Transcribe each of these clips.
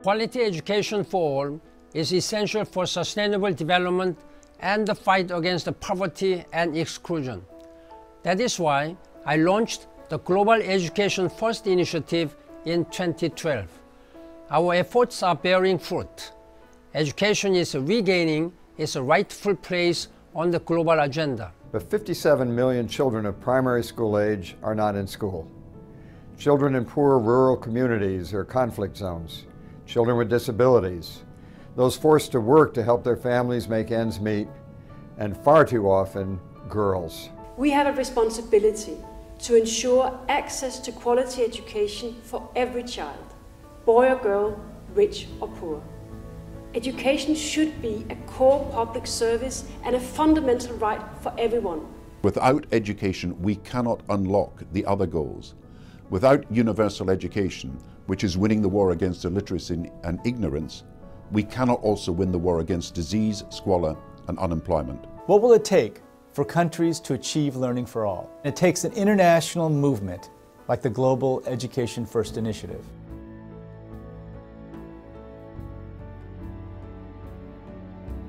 Quality education for all is essential for sustainable development and the fight against poverty and exclusion. That is why I launched the Global Education First initiative in 2012. Our efforts are bearing fruit. Education is regaining its rightful place on the global agenda. But 57 million children of primary school age are not in school. Children in poor rural communities or conflict zones, children with disabilities, those forced to work to help their families make ends meet, and far too often, girls. We have a responsibility to ensure access to quality education for every child, boy or girl, rich or poor. Education should be a core public service and a fundamental right for everyone. Without education, we cannot unlock the other goals. Without universal education, which is winning the war against illiteracy and ignorance, we cannot also win the war against disease, squalor, and unemployment. What will it take for countries to achieve learning for all? It takes an international movement like the Global Education First Initiative.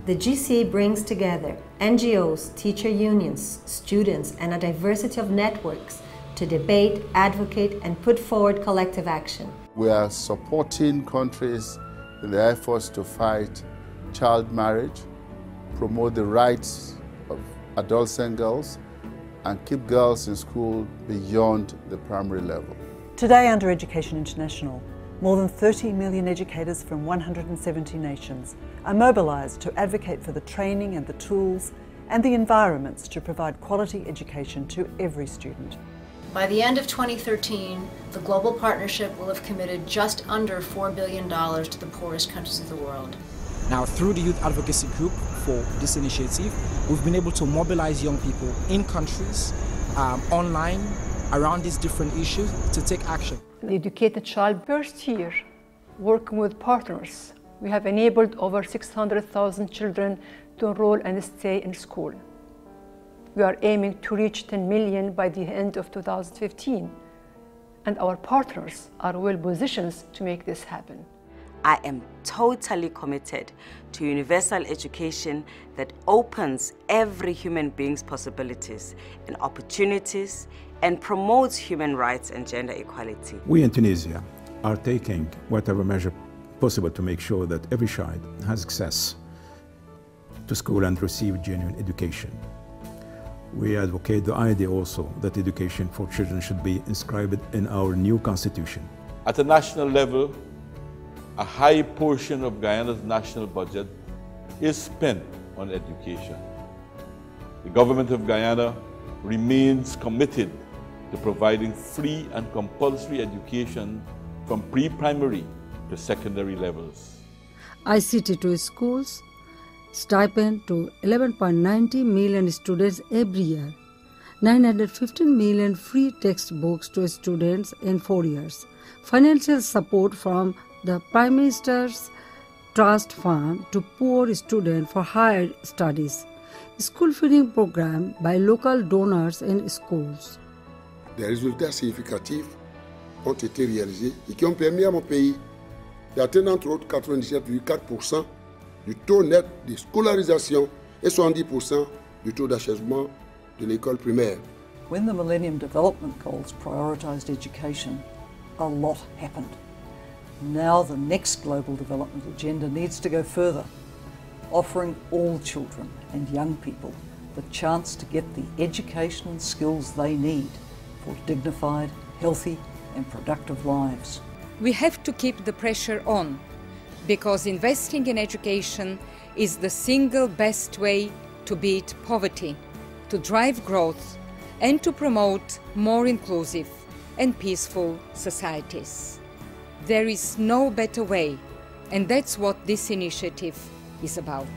The GCA brings together NGOs, teacher unions, students, and a diversity of networks to debate, advocate, and put forward collective action. We are supporting countries in their efforts to fight child marriage, promote the rights of adults and girls, and keep girls in school beyond the primary level. Today, under Education International, more than 30 million educators from 170 nations are mobilised to advocate for the training and the tools and the environments to provide quality education to every student. By the end of 2013, the global partnership will have committed just under $4 billion to the poorest countries of the world. Now, through the Youth Advocacy Group for this initiative, we've been able to mobilize young people in countries, online, around these different issues to take action. Educate the child first year, working with partners. We have enabled over 600,000 children to enroll and stay in school. We are aiming to reach 10 million by the end of 2015, and our partners are well positioned to make this happen. I am totally committed to universal education that opens every human being's possibilities and opportunities and promotes human rights and gender equality. We in Tunisia are taking whatever measure possible to make sure that every child has access to school and receive genuine education. We advocate the idea also that education for children should be inscribed in our new constitution. At a national level, a high portion of Guyana's national budget is spent on education. The government of Guyana remains committed to providing free and compulsory education from pre-primary to secondary levels. ICT to schools, stipend to 11.90 million students every year, 915 million free textbooks to students in 4 years, financial support from the Prime Minister's Trust Fund to poor students for higher studies, school feeding program by local donors in schools. Des résultats significatifs ont été réalisés et qui ont permis à mon pays d'atteindre entre autres 97,4% du taux net de scolarisation et 70% du taux d'achèvement de l'école primaire. When the Millennium Development Goals prioritised education, a lot happened. Now the next global development agenda needs to go further, offering all children and young people the chance to get the education and skills they need for dignified, healthy and productive lives. We have to keep the pressure on, because investing in education is the single best way to beat poverty, to drive growth and to promote more inclusive and peaceful societies. There is no better way, and that's what this initiative is about.